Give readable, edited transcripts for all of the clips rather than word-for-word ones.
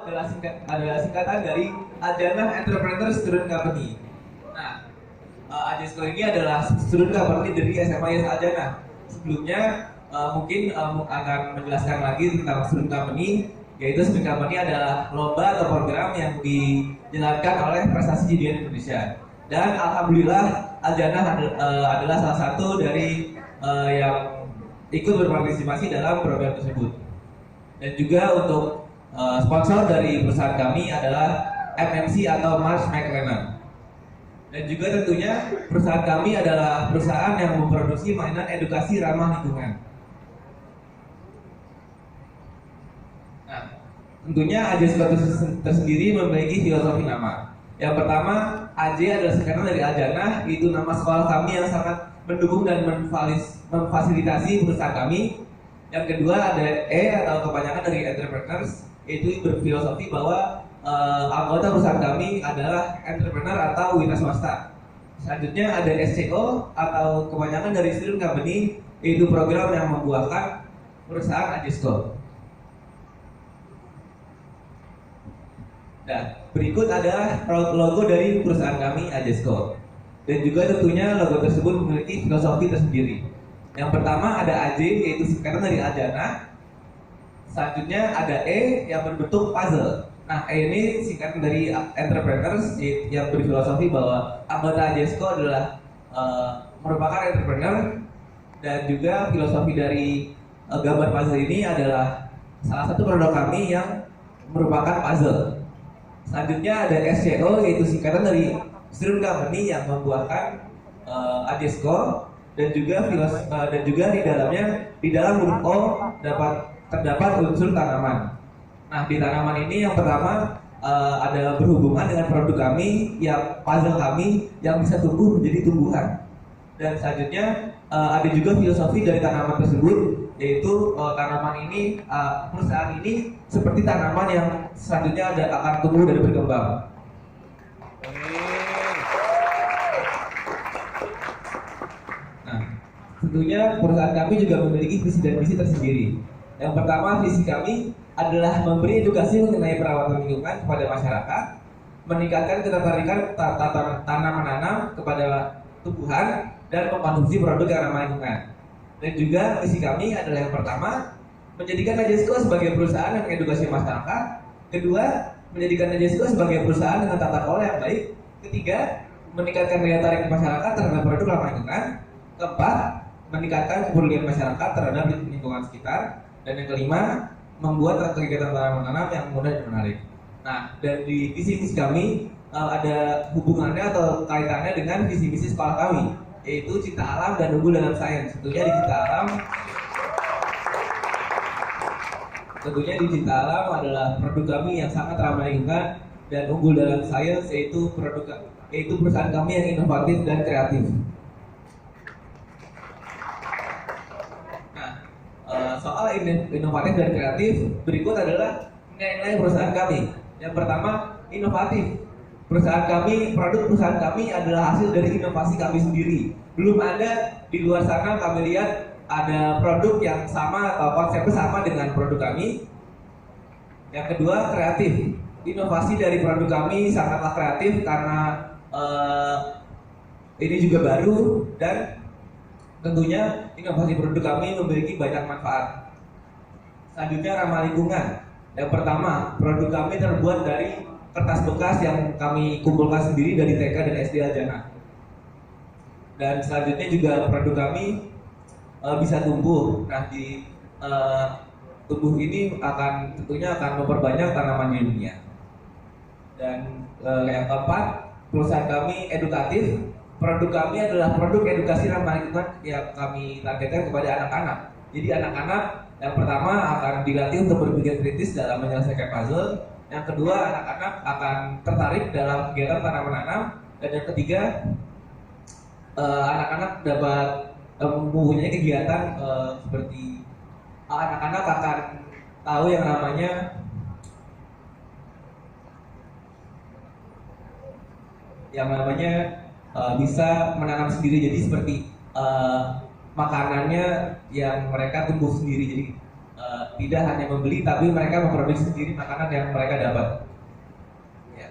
adalah singkatan dari Ajanah Entrepreneur Student Company. Nah, Ajesco ini adalah student company dari SMA Yas Ajanah. Sebelumnya mungkin akan menjelaskan lagi tentang student company, yaitu student company adalah lomba atau program yang dijalankan oleh Prestasi Jadian Indonesia. Dan alhamdulillah Ajanah adalah salah satu dari yang ikut berpartisipasi dalam program tersebut. Dan juga untuk sponsor dari perusahaan kami adalah MMC atau Mars McLennan. Dan juga tentunya perusahaan kami adalah perusahaan yang memproduksi mainan edukasi ramah lingkungan. Nah, tentunya Ajesco tersendiri memiliki filosofi nama. Yang pertama, AJ adalah singkatan dari Ajanah, itu nama sekolah kami yang sangat mendukung dan memfasilitasi perusahaan kami. Yang kedua ada E atau kepanjangan dari entrepreneurs, yaitu berfilosofi bahwa anggota perusahaan kami adalah entrepreneur atau wira swasta. Selanjutnya ada SCO atau kepanjangan dari student company, yaitu program yang membuahkan perusahaan Ajesco. Nah, berikut adalah logo dari perusahaan kami Ajesco. Dan juga tentunya logo tersebut memiliki filosofi tersendiri. Yang pertama ada AJ, yaitu singkatan dari Ajanah. Selanjutnya ada E yang berbentuk puzzle. Nah, E ini singkatan dari entrepreneurs yang berfilosofi bahwa anggota Ajesco adalah merupakan entrepreneur, dan juga filosofi dari gambar puzzle ini adalah salah satu produk kami yang merupakan puzzle. Selanjutnya ada SCO, yaitu singkatan dari student company yang membuahkan Ajesco, dan juga di dalam huruf O terdapat unsur tanaman. Nah, di tanaman ini yang pertama ada berhubungan dengan produk kami, yang puzzle kami yang bisa tumbuh menjadi tumbuhan. Dan selanjutnya ada juga filosofi dari tanaman tersebut, yaitu tanaman ini, perusahaan ini seperti tanaman yang selanjutnya akan tumbuh dan berkembang. Nah, tentunya perusahaan kami juga memiliki visi dan misi tersendiri. Yang pertama, visi kami adalah memberi edukasi mengenai perawatan lingkungan kepada masyarakat, meningkatkan ketertarikan tanam menanam kepada tumbuhan, dan mengkonsumsi produk yang ramah lingkungan. Dan juga misi kami adalah yang pertama, menjadikan Ajesco sebagai perusahaan yang mengedukasi masyarakat. Kedua, menjadikan Ajesco sebagai perusahaan dengan tata kelola yang baik. Ketiga, meningkatkan daya tarik masyarakat terhadap produk ramah lingkungan. Keempat, meningkatkan kepedulian masyarakat terhadap lingkungan sekitar. Dan yang kelima, membuat kegiatan tanam menanam yang mudah dan menarik. Nah, dan di visi misi kami ada hubungannya atau kaitannya dengan visi misi sekolah kami, yaitu cinta alam dan unggul dalam sains. Tentunya di cinta alam adalah produk kami yang sangat ramah lingkungan, dan unggul dalam sains yaitu perusahaan kami yang inovatif dan kreatif. Soal inovatif dan kreatif, berikut adalah nilai perusahaan kami. Yang pertama, inovatif. Produk perusahaan kami adalah hasil dari inovasi kami sendiri. Belum ada di luar sana kami lihat ada produk yang sama atau konsepnya sama dengan produk kami. Yang kedua, kreatif. Inovasi dari produk kami sangatlah kreatif karena ini juga baru, dan tentunya inovasi produk kami memiliki banyak manfaat. Selanjutnya, ramah lingkungan. Yang pertama, produk kami terbuat dari kertas bekas yang kami kumpulkan sendiri dari TK dan SD Ajanah. Dan selanjutnya juga produk kami bisa tumbuh. Nah, di tumbuh ini tentunya akan memperbanyak tanaman di dunia. Dan yang keempat, perusahaan kami edukatif. Produk kami adalah produk edukasi ramah lingkungan yang kami targetkan kepada anak-anak. Jadi anak-anak yang pertama akan dilatih untuk berpikir kritis dalam menyelesaikan puzzle. Yang kedua, anak-anak akan tertarik dalam kegiatan tanam menanam. Dan yang ketiga, anak-anak dapat mempunyai kegiatan seperti anak-anak akan tahu yang namanya bisa menanam sendiri. Jadi seperti makanannya yang mereka tumbuh sendiri. Jadi tidak hanya membeli tapi mereka memproduksi sendiri makanan yang mereka dapat. Ya.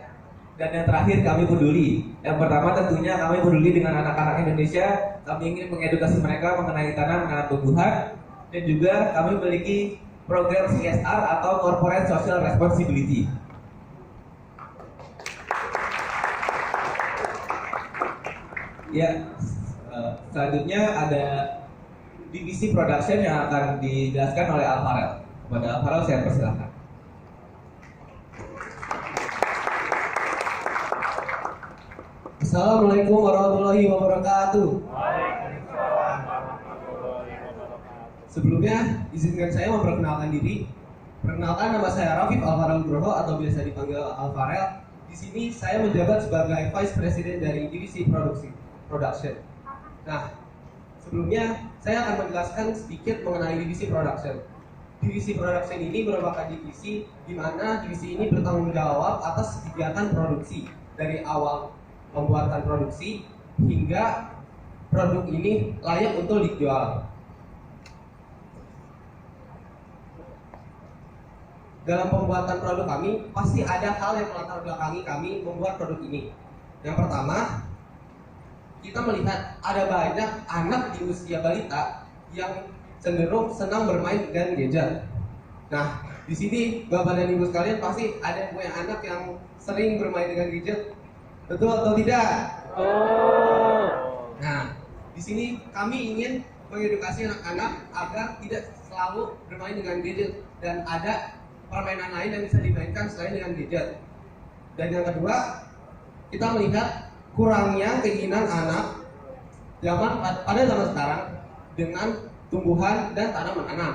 Dan yang terakhir, kami peduli. Yang pertama tentunya kami peduli dengan anak-anak Indonesia. Kami ingin mengedukasi mereka mengenai tanam tumbuhan, dan juga kami memiliki program CSR atau Corporate Social Responsibility. Ya, selanjutnya ada divisi production yang akan dijelaskan oleh Alvarel. Kepada Alvarel saya persilakan. Assalamualaikum warahmatullahi wabarakatuh. Sebelumnya, izinkan saya memperkenalkan diri. Perkenalkan, nama saya Rafif Alvarel Nugroho atau biasa dipanggil Alvarel. Di sini saya menjabat sebagai Vice President dari Divisi Production. Nah, sebelumnya saya akan menjelaskan sedikit mengenai Divisi Production. Divisi Production ini merupakan divisi di mana divisi ini bertanggung jawab atas kegiatan produksi dari awal pembuatan produksi hingga produk ini layak untuk dijual. Dalam pembuatan produk kami, pasti ada hal yang melatar belakangi kami membuat produk ini. Yang pertama, kita melihat ada banyak anak di usia balita yang cenderung senang bermain dengan gadget. Nah, di sini Bapak dan Ibu sekalian pasti ada yang punya anak yang sering bermain dengan gadget. Betul atau tidak? Oh. Nah, di sini kami ingin mengedukasi anak-anak agar tidak selalu bermain dengan gadget dan ada permainan lain yang bisa dimainkan selain dengan gadget. Dan yang kedua, kita melihat kurangnya keinginan anak pada zaman sekarang dengan tumbuhan dan tanam menanam.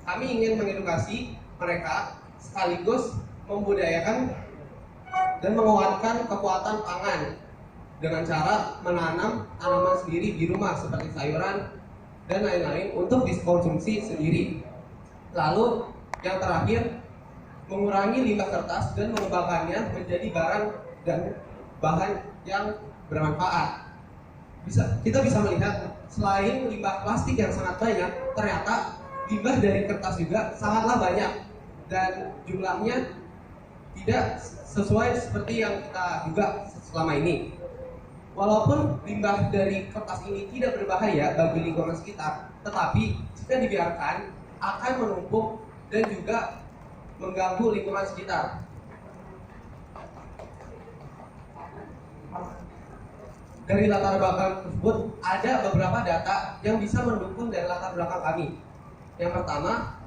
Kami ingin mengedukasi mereka sekaligus membudayakan dan menguatkan kekuatan pangan dengan cara menanam tanaman sendiri di rumah seperti sayuran dan lain-lain untuk dikonsumsi sendiri. Lalu yang terakhir, mengurangi limbah kertas dan mengembangkannya menjadi barang dan bahan yang bermanfaat. Kita bisa melihat selain limbah plastik yang sangat banyak, ternyata limbah dari kertas juga sangatlah banyak dan jumlahnya tidak sesuai seperti yang kita duga selama ini. Walaupun limbah dari kertas ini tidak berbahaya bagi lingkungan sekitar, tetapi jika dibiarkan akan menumpuk dan juga mengganggu lingkungan sekitar. Dari latar belakang tersebut ada beberapa data yang bisa mendukung dari latar belakang kami. Yang pertama,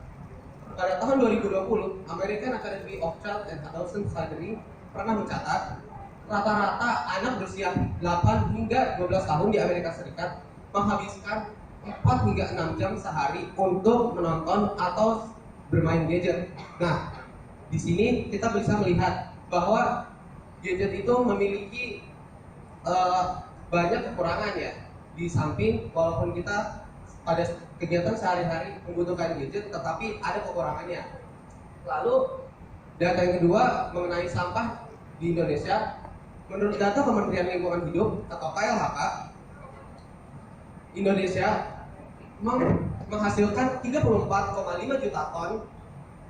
pada tahun 2020, American Academy of Child and Adolescent Surgery pernah mencatat rata-rata anak berusia 8 hingga 12 tahun di Amerika Serikat menghabiskan 4 hingga 6 jam sehari untuk menonton atau bermain gadget. Nah, di sini kita bisa melihat bahwa gadget itu memiliki banyak kekurangan ya. Di samping walaupun kita pada kegiatan sehari-hari membutuhkan gadget, tetapi ada kekurangannya. Lalu data yang kedua mengenai sampah di Indonesia, menurut data Kementerian Lingkungan Hidup atau KLHK, Indonesia menghasilkan 34,5 juta ton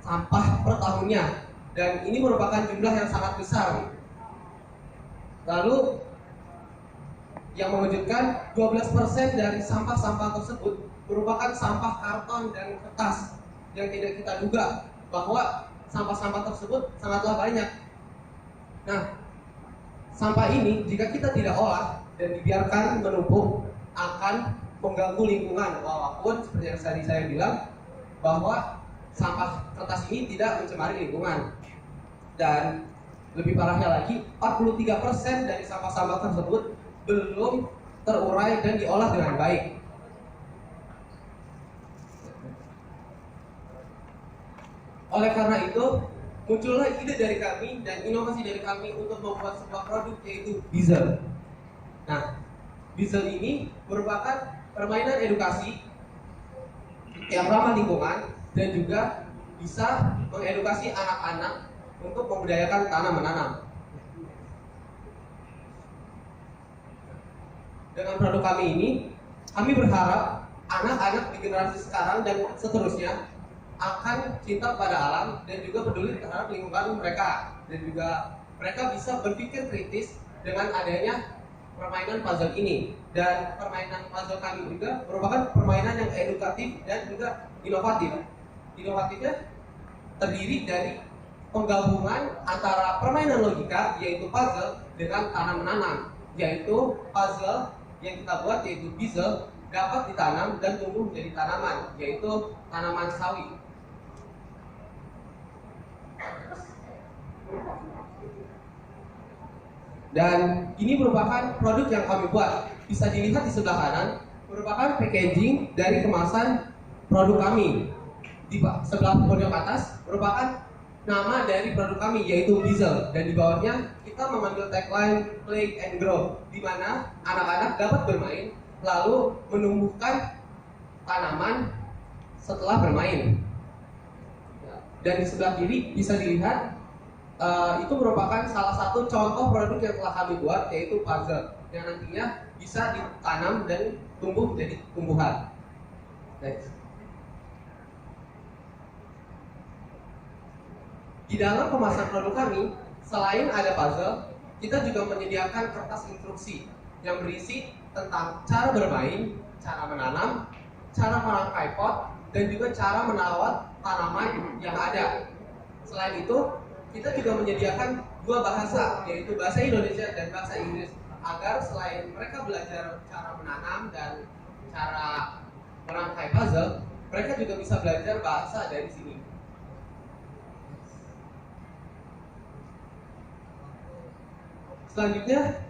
sampah per tahunnya, dan ini merupakan jumlah yang sangat besar. Lalu yang mengejutkan, 12% dari sampah-sampah tersebut merupakan sampah karton dan kertas yang tidak kita duga bahwa sampah-sampah tersebut sangatlah banyak. Nah, sampah ini jika kita tidak olah dan dibiarkan menumpuk akan mengganggu lingkungan, walaupun seperti yang tadi saya bilang bahwa sampah kertas ini tidak mencemari lingkungan. Dan lebih parahnya lagi, 43% dari sampah-sampah tersebut belum terurai dan diolah dengan baik. Oleh karena itu, muncullah ide dari kami dan inovasi dari kami untuk membuat sebuah produk, yaitu Bizzle. Nah, Bizzle ini merupakan permainan edukasi yang ramah lingkungan dan juga bisa mengedukasi anak-anak untuk membudayakan tanam menanam. Dengan produk kami ini, kami berharap anak-anak di generasi sekarang dan seterusnya akan cinta kepada alam dan juga peduli terhadap lingkungan mereka, dan juga mereka bisa berpikir kritis dengan adanya permainan puzzle ini. Dan permainan puzzle kami juga merupakan permainan yang edukatif dan juga inovatif. Inovatifnya terdiri dari penggabungan antara permainan logika yaitu puzzle dengan tanam menanam, yaitu puzzle yang kita buat yaitu bezel dapat ditanam dan tumbuh menjadi tanaman, yaitu tanaman sawi. Dan ini merupakan produk yang kami buat. Bisa dilihat di sebelah kanan, merupakan packaging dari kemasan produk kami. Di sebelah pojok atas merupakan nama dari produk kami yaitu Bezel, dan di bawahnya kita mengambil tagline Play and Grow, di mana anak-anak dapat bermain lalu menumbuhkan tanaman setelah bermain. Dan di sebelah kiri bisa dilihat itu merupakan salah satu contoh produk yang telah kami buat yaitu puzzle yang nantinya bisa ditanam dan tumbuh menjadi tumbuhan. Next. Di dalam kemasan produk kami, selain ada puzzle, kita juga menyediakan kertas instruksi yang berisi tentang cara bermain, cara menanam, cara merangkai pot, dan juga cara merawat tanaman yang ada. Selain itu, kita juga menyediakan dua bahasa, yaitu bahasa Indonesia dan bahasa Inggris, agar selain mereka belajar cara menanam dan cara merangkai puzzle, mereka juga bisa belajar bahasa dari sini. Selanjutnya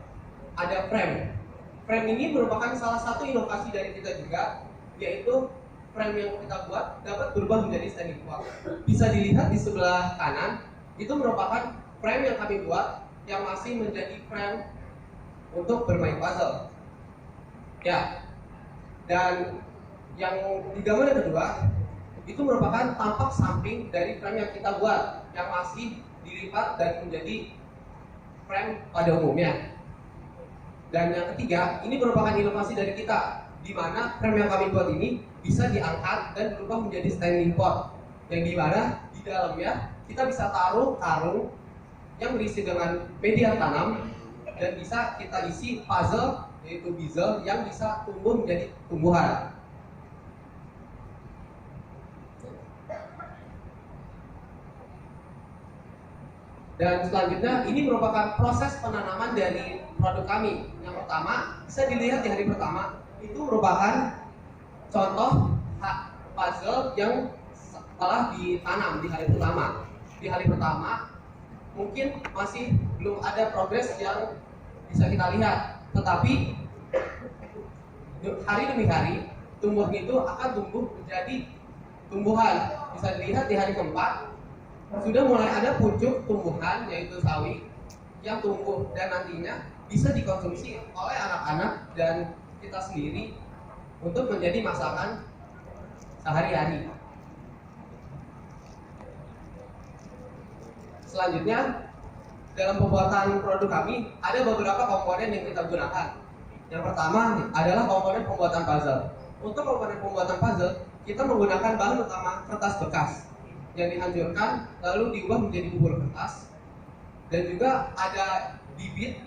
ada frame. Frame ini merupakan salah satu inovasi dari kita juga, yaitu frame yang kita buat dapat berubah menjadi standing pot. Bisa dilihat di sebelah kanan, itu merupakan frame yang kami buat yang masih menjadi frame untuk bermain puzzle. Ya, dan yang di gambar yang kedua itu merupakan tampak samping dari frame yang kita buat yang masih dilipat dan menjadi frame pada umumnya. Dan yang ketiga, ini merupakan inovasi dari kita, di mana frame yang kami buat ini bisa diangkat dan berubah menjadi standing pot, yang di mana di dalamnya kita bisa taruh karung yang berisi dengan media tanam dan bisa kita isi puzzle yaitu bezel yang bisa tumbuh menjadi tumbuhan. Dan selanjutnya ini merupakan proses penanaman dari produk kami. Yang pertama bisa dilihat di hari pertama itu merupakan contoh puzzle yang telah ditanam di hari pertama. Di hari pertama mungkin masih belum ada progres yang bisa kita lihat, tetapi hari demi hari tumbuhan itu akan tumbuh menjadi tumbuhan. Bisa dilihat di hari keempat sudah mulai ada pucuk tumbuhan yaitu sawi yang tumbuh dan nantinya bisa dikonsumsi oleh anak-anak dan kita sendiri untuk menjadi masakan sehari-hari. Selanjutnya, dalam pembuatan produk kami ada beberapa komponen yang kita gunakan. Yang pertama adalah komponen pembuatan puzzle. Untuk komponen pembuatan puzzle, kita menggunakan bahan utama kertas bekas yang dihancurkan lalu diubah menjadi bubur kertas, dan juga ada bibit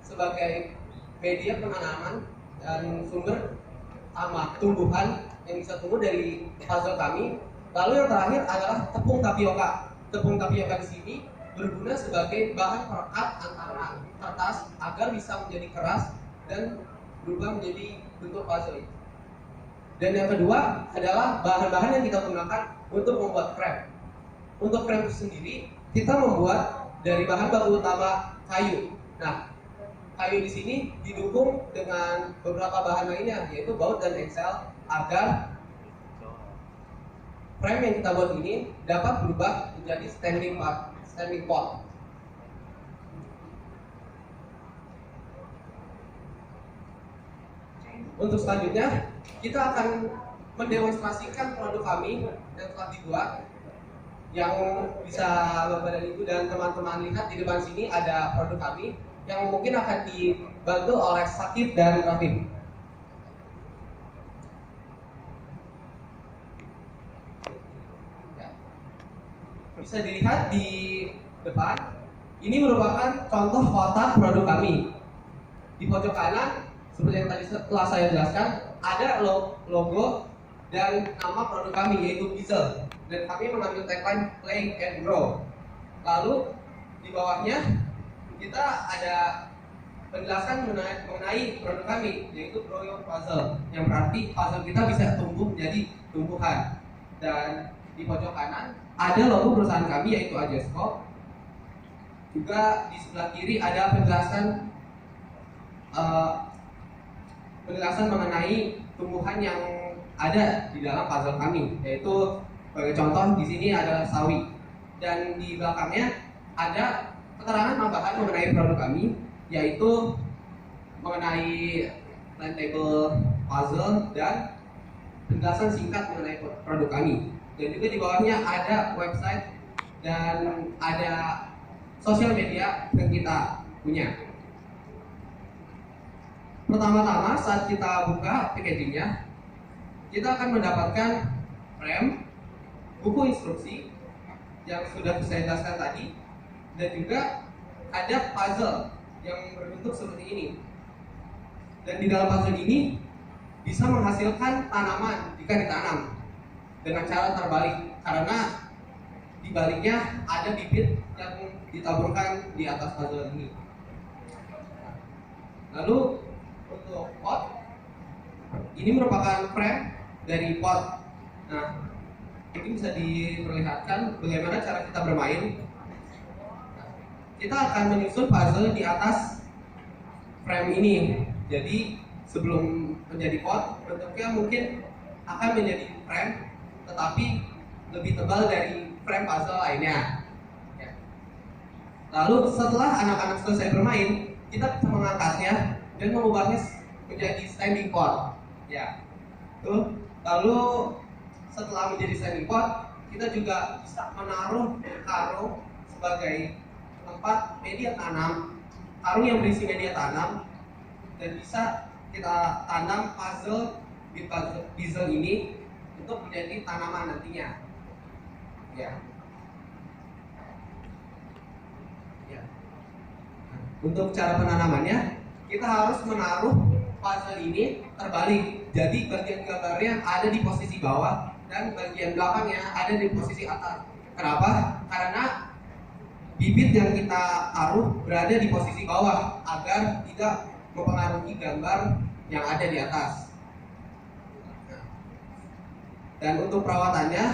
sebagai media penanaman dan sumber tumbuhan yang bisa tumbuh dari puzzle kami. Lalu yang terakhir adalah tepung tapioka. Tepung tapioka di sini berguna sebagai bahan perekat antara kertas agar bisa menjadi keras dan berubah menjadi bentuk puzzle. Dan yang kedua adalah bahan-bahan yang kita gunakan untuk membuat frame. Untuk frame itu sendiri kita membuat dari bahan baku utama kayu. Nah, kayu di sini didukung dengan beberapa bahan lainnya yaitu baut dan engsel agar frame yang kita buat ini dapat berubah menjadi standing pot. Untuk selanjutnya kita akan mendemonstrasikan produk kami yang telah dibuat, yang bisa Bapak dan Ibu dan teman-teman lihat di depan sini ada produk kami yang mungkin akan dibantu oleh Sakib dan Rafif. bisa dilihat di depan, ini merupakan contoh kotak produk kami. Di pojok kanan, seperti yang tadi telah saya jelaskan, ada logo dan nama produk kami, yaitu Bizel. Dan kami mengambil tagline Play and Grow. Lalu di bawahnya kita ada penjelasan mengenai produk kami, yaitu Grow Your Puzzle, yang berarti puzzle kita bisa tumbuh menjadi tumbuhan. Dan di pojok kanan ada logo perusahaan kami, yaitu Ajesco. Juga di sebelah kiri ada penjelasan mengenai tumbuhan yang ada di dalam puzzle kami, yaitu sebagai contoh di sini adalah sawi. Dan di belakangnya ada keterangan tambahan mengenai produk kami, yaitu mengenai timetable puzzle dan penjelasan singkat mengenai produk kami. Dan juga di bawahnya ada website dan ada sosial media yang kita punya. Pertama-tama saat kita buka packagingnya, kita akan mendapatkan frame, buku instruksi yang sudah saya jelaskan tadi, dan juga ada puzzle yang berbentuk seperti ini. Dan di dalam puzzle ini bisa menghasilkan tanaman jika ditanam dengan cara terbalik, karena di baliknya ada bibit yang ditaburkan di atas puzzle ini. Lalu untuk pot, ini merupakan frame dari pot. Nah, ini bisa diperlihatkan bagaimana cara kita bermain. Kita akan menyusun puzzle di atas frame ini. Jadi sebelum menjadi pot, bentuknya mungkin akan menjadi frame, tetapi lebih tebal dari frame puzzle lainnya. Lalu setelah anak-anak selesai bermain, kita bisa mengangkatnya dan mengubahnya menjadi standing pot. Ya. Tuh. Lalu setelah menjadi standing pot, kita juga bisa menaruh karung sebagai tempat media tanam, karung yang berisi media tanam, dan bisa kita tanam puzzle di puzzle ini untuk menjadi tanaman nantinya. Ya. Untuk cara penanamannya, kita harus menaruh puzzle ini terbalik. Jadi bagian gambarnya ada di posisi bawah dan bagian belakangnya ada di posisi atas. Kenapa? Karena bibit yang kita taruh berada di posisi bawah agar tidak mempengaruhi gambar yang ada di atas. Dan untuk perawatannya,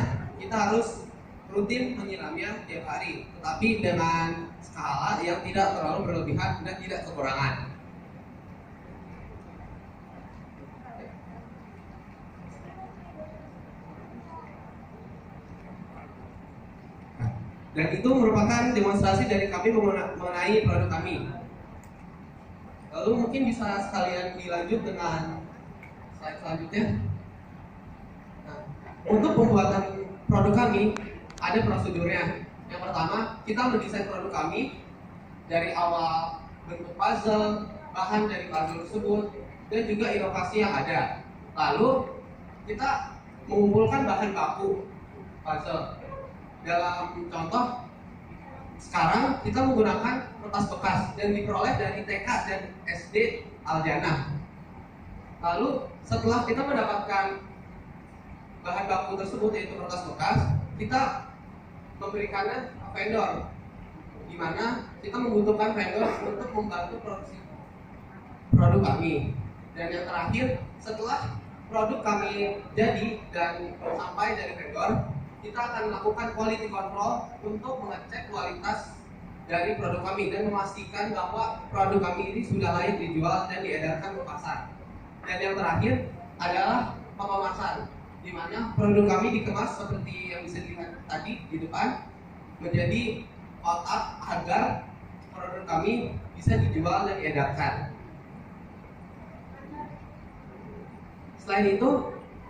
kita harus rutin menyiramnya tiap hari, tetapi dengan skala yang tidak terlalu berlebihan dan tidak kekurangan. Dan itu merupakan demonstrasi dari kami mengenai produk kami. Lalu mungkin bisa sekalian dilanjut dengan slide selanjutnya. Nah, untuk pembuatan produk kami ada prosedurnya. Yang pertama, kita mendesain produk kami dari awal bentuk puzzle, bahan dari puzzle tersebut, dan juga inovasi yang ada. Lalu kita mengumpulkan bahan baku puzzle. Dalam contoh, sekarang kita menggunakan kertas bekas dan diperoleh dari TK dan SD Aljana. Lalu setelah kita mendapatkan bahan baku tersebut, yaitu kertas bekas, kita memberikannya ke vendor, di mana kita membutuhkan vendor untuk membantu produksi produk kami. Dan yang terakhir, setelah produk kami jadi dan sampai dari vendor, kita akan melakukan quality control untuk mengecek kualitas dari produk kami dan memastikan bahwa produk kami ini sudah layak dijual dan diedarkan ke pasar. Dan yang terakhir adalah pengemasan, di mana produk kami dikemas seperti yang bisa dilihat tadi di depan, menjadi kotak agar produk kami bisa dijual dan diedarkan. Selain itu,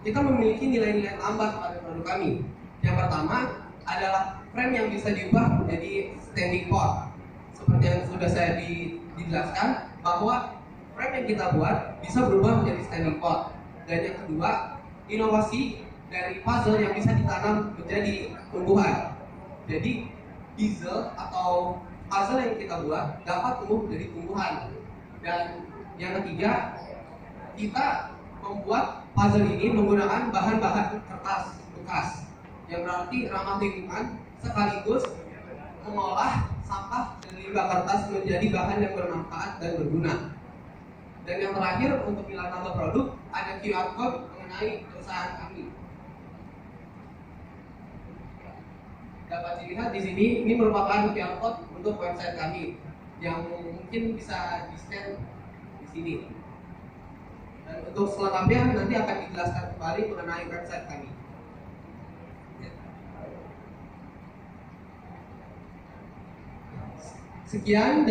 kita memiliki nilai-nilai tambah pada produk kami. Yang pertama adalah frame yang bisa diubah menjadi standing pot. Seperti yang sudah saya dijelaskan, bahwa frame yang kita buat bisa berubah menjadi standing pot. Dan yang kedua, inovasi dari puzzle yang bisa ditanam menjadi tumbuhan. Jadi diesel atau puzzle yang kita buat dapat tumbuh dari tumbuhan. Dan yang ketiga, kita membuat puzzle ini menggunakan bahan-bahan kertas bekas yang berarti ramah lingkungan sekaligus mengolah sampah dari limbah kertas menjadi bahan yang bermanfaat dan berguna. Dan yang terakhir untuk nilai tambah produk ada QR code mengenai perusahaan kami. Dapat dilihat di sini, ini merupakan QR code untuk website kami yang mungkin bisa di-scan di sini. Dan untuk selengkapnya nanti akan dijelaskan kembali mengenai website kami. Sekian.